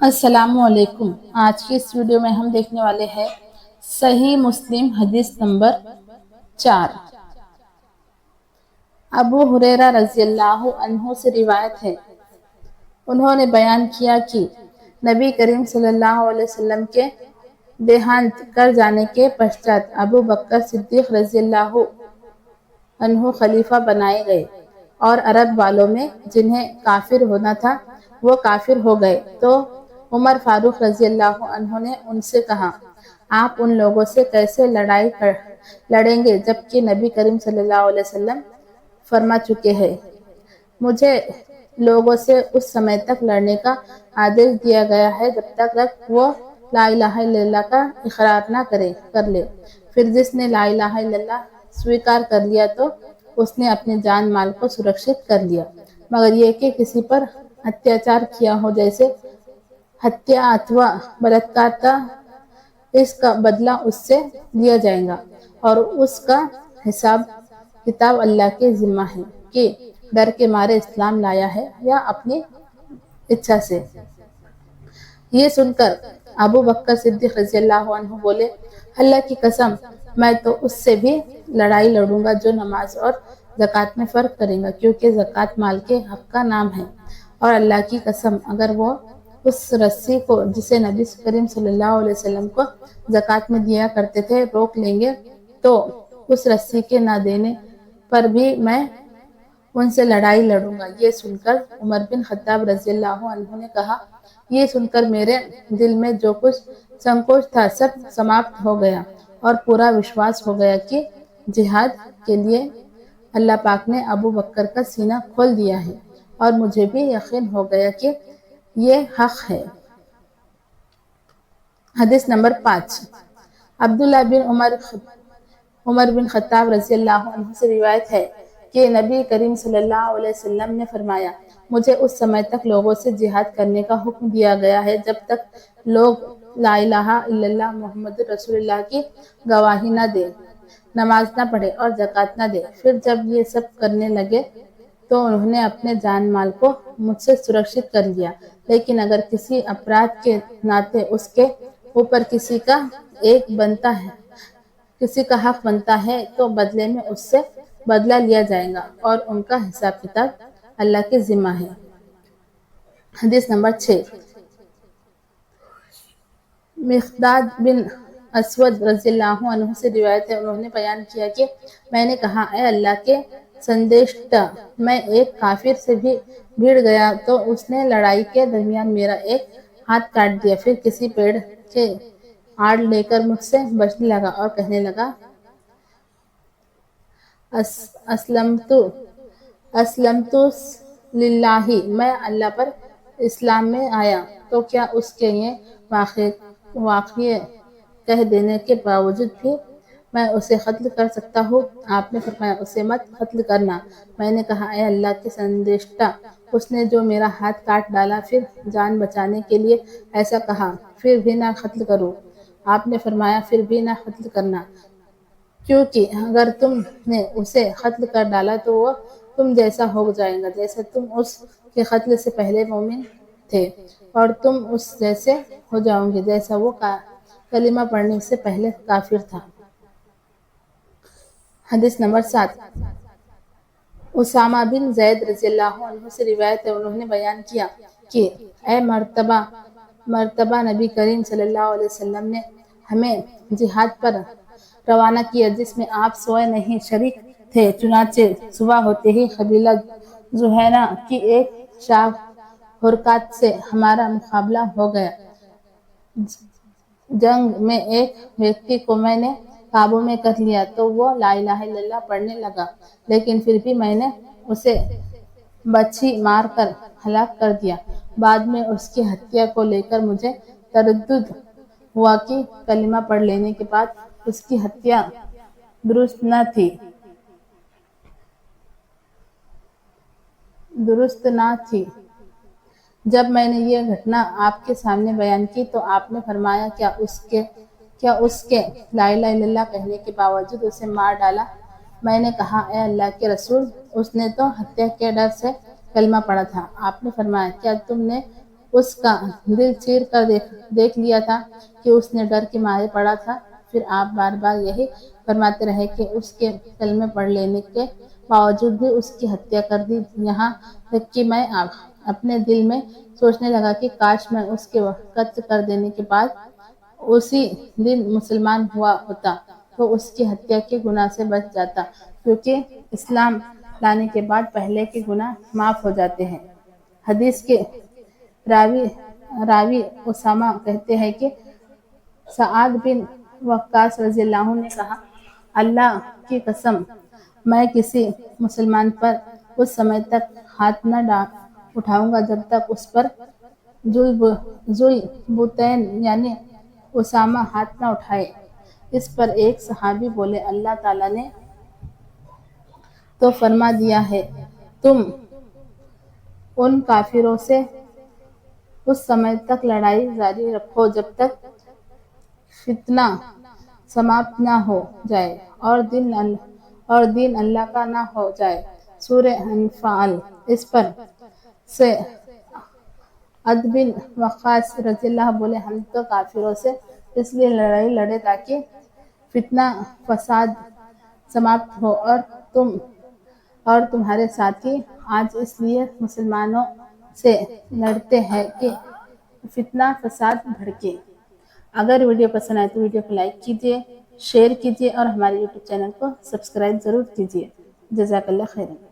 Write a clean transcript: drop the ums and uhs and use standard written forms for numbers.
السلام علیکم۔ آج کی اس ویڈیو میں ہم دیکھنے والے ہیں صحیح مسلم حدیث نمبر 4۔ ابو ہریرہ رضی اللہ عنہ سے روایت ہے، انہوں نے بیان کیا کہ نبی کریم صلی اللہ علیہ وسلم کے دیہانت کر جانے کے پشچات ابو بکر صدیق رضی اللہ عنہ خلیفہ بنائے گئے، اور عرب والوں میں جنہیں کافر ہونا تھا وہ کافر ہو گئے تو عمر فاروق رضی اللہ عنہ نے ان سے کہا، آپ ان لوگوں سے کیسے لڑیں گے جبکہ نبی کریم صلی اللہ علیہ وسلم فرما چکے ہیں، مجھے لوگوں سے اس سمے تک لڑنے کا آدیش دیا گیا ہے جب تک وہ لا الہ الا اللہ کا اقرار نہ کر لے، پھر جس نے لا الہ الا اللہ سویکار کر لیا تو اس نے اپنے جان مال کو سرکشت کر لیا، مگر یہ کہ کسی پر اتیاچار کیا ہو جیسے ہتیا اتوا بلاತ್ಕಾರ تھا، اس کا بدلہ اس سے لیا جائے گا، اور اس کا حساب کتاب اللہ کے ذمہ ہے کہ ڈر کے مارے اسلام لایا ہے یا اپنی اچھا سے۔ یہ سن کر ابو بکر صدیق رضی اللہ عنہ بولے، اللہ کی قسم میں تو اس سے بھی لڑائی لڑوں گا جو نماز اور زکوٰۃ میں فرق کرے گا، کیونکہ زکوٰۃ مال کے حق کا نام ہے، اور اللہ کی قسم اگر وہ اس رسی کو جسے نبی کریم صلی اللہ علیہ وسلم کو زکوٰۃ میں دیا کرتے تھے روک لیں گے تو اس رسی کے نہ دینے پر بھی میں ان سے لڑائی لڑوں گا۔ یہ سن کر عمر بن خطاب رضی اللہ عنہ نے کہا، یہ سن کر میرے دل میں جو کچھ سنکوچ تھا سب سماپت ہو گیا، اور پورا وشواس ہو گیا کہ جہاد کے لیے اللہ پاک نے ابو بکر کا سینہ کھول دیا ہے، اور مجھے بھی یقین ہو گیا کہ یہ حق ہے۔ حدیث نمبر 5۔ عبداللہ بن عمر بن خطاب رضی اللہ عنہ سے روایت ہے کہ نبی کریم صلی اللہ علیہ وسلم نے فرمایا، مجھے اس سمے تک لوگوں سے جہاد کرنے کا حکم دیا گیا ہے جب تک لوگ لا الہ الا اللہ محمد رسول اللہ کی گواہی نہ دیں، نماز نہ پڑھیں اور زکوٰۃ نہ دیں۔ پھر جب یہ سب کرنے لگے تو انہوں نے اپنے جان مال کو مجھ سے سرکشت کر لیا، لیکن اگر کسی اپرادھ کے ناطے اس کے اوپر کسی کا حق بنتا ہے تو بدلے میں اس سے بدلہ لیا جائے گا، اور ان کا حساب کتاب اللہ کے ذمہ ہے۔ حدیث نمبر 6۔ مقداد بن اسود رضی اللہ عنہ سے روایت ہے، انہوں نے بیان کیا کہ میں نے کہا، اے اللہ کے سندیشٹا، میں ایک کافر سے بھی بھیڑ گیا تو اس نے لڑائی کے درمیان میرا ایک ہاتھ کاٹ دیا، پھر کسی پیڑ کے آڑ لے کر مجھ سے بچنے لگا اور کہنے لگا، اسلمت للہ، میں اللہ پر اسلام میں آیا، تو کیا اس کے یہ واقعے کہہ دینے کے باوجود بھی میں اسے قتل کر سکتا ہوں؟ آپ نے فرمایا، اسے مت قتل کرنا۔ میں نے کہا، اے اللہ کے سندیشٹا، اس نے جو میرا ہاتھ کاٹ ڈالا پھر جان بچانے کے لیے ایسا کہا، پھر بھی نہ قتل کروں؟ آپ نے فرمایا، پھر بھی نہ قتل کرنا، کیونکہ اگر تم نے اسے قتل کر ڈالا تو وہ تم جیسا ہو جائے گا جیسے تم اس کے قتل سے پہلے مومن تھے، اور تم اس جیسے ہو جاؤ گے جیسا وہ کلمہ پڑھنے سے پہلے کافر تھا۔ حدیث نمبر 7۔ اسامہ بن زید رضی اللہ عنہ سے روایت ہے، انہوں نے بیان کیا کہ اے مرتبہ نبی کریم صلی اللہ علیہ وسلم نے ہمیں جہاد پر روانہ کیا جس میں آپ سوئے نہیں شریک تھے، چنانچہ صبح ہوتے ہی قبیلہ جہینہ کی ایک شاخ حرکات سے ہمارا مقابلہ ہو گیا۔ جنگ میں ایک ویکتی کو میں نے قابو میں کر لیا تو وہ لا الہ الا اللہ پڑھنے لگا، لیکن پھر بھی میں نے اسے بچھی مار کر ہلاک کر دیا۔ بعد میں اس کی ہتیا کو لے کر مجھے تردد ہوا کہ کلمہ پڑھ لینے کے بعد اس کی ہتیا درست نہ تھی۔ جب میں نے یہ گھٹنا آپ کے سامنے بیان کی تو آپ نے فرمایا، کیا اس کے لا الہ الا اللہ کہنے کے باوجود اسے مار ڈالا؟ میں نے کہا، اے اللہ کے رسول، اس نے تو ہتیا کے ڈر سے کلمہ پڑھا تھا۔ آپ نے فرمایا، کیا تم نے اس کا دل چیر کر دیکھ لیا تھا کہ اس نے ڈر کے مارے پڑا تھا۔ پھر آپ بار بار یہی فرماتے رہے کہ اس کے کلمے پڑھ لینے کے باوجود بھی اس کی ہتیا کر دی، یہاں تک کہ میں اپنے دل میں سوچنے لگا کہ کاش میں اس کے قتل کر دینے کے بعد اسی دن مسلمان ہوا ہوتا تو اس کی ہتیا کے گناہ سے بچ جاتا، کیونکہ اسلام لانے کے بعد پہلے کے گناہ معاف ہو جاتے ہیں۔ حدیث کے راوی اسامہ کہتے ہیں کہ سعد بن وقاص رضی اللہ عنہ نے کہا، اللہ کی قسم میں کسی مسلمان پر اس سمے تک ہاتھ نہ اٹھاؤں گا جب تک اس پر ذوالبطین یعنی اسامہ ہاتھ نہ اٹھائے۔ اس پر ایک صحابی بولے، اللہ تعالیٰ نے تو فرما دیا ہے تم ان کافروں سے اس سمے تک لڑائی جاری رکھو جب تک فتنہ سماپت نہ ہو جائے اور دین اللہ کا نہ ہو جائے۔ سورہ انفال۔ اس پر سعد بن وقاص رضی اللہ بولے، ہم تو کافروں سے اس لیے لڑائی لڑے تاکہ فتنہ فساد سماپت ہو، اور تمہارے ساتھی آج اس لیے مسلمانوں سے لڑتے ہیں کہ فتنہ فساد بھڑکے۔ اگر ویڈیو پسند آئے تو ویڈیو کو لائک کیجیے، شیئر کیجیے اور ہمارے یوٹیوب چینل کو سبسکرائب ضرور کیجیے۔ جزاک اللہ خیرا۔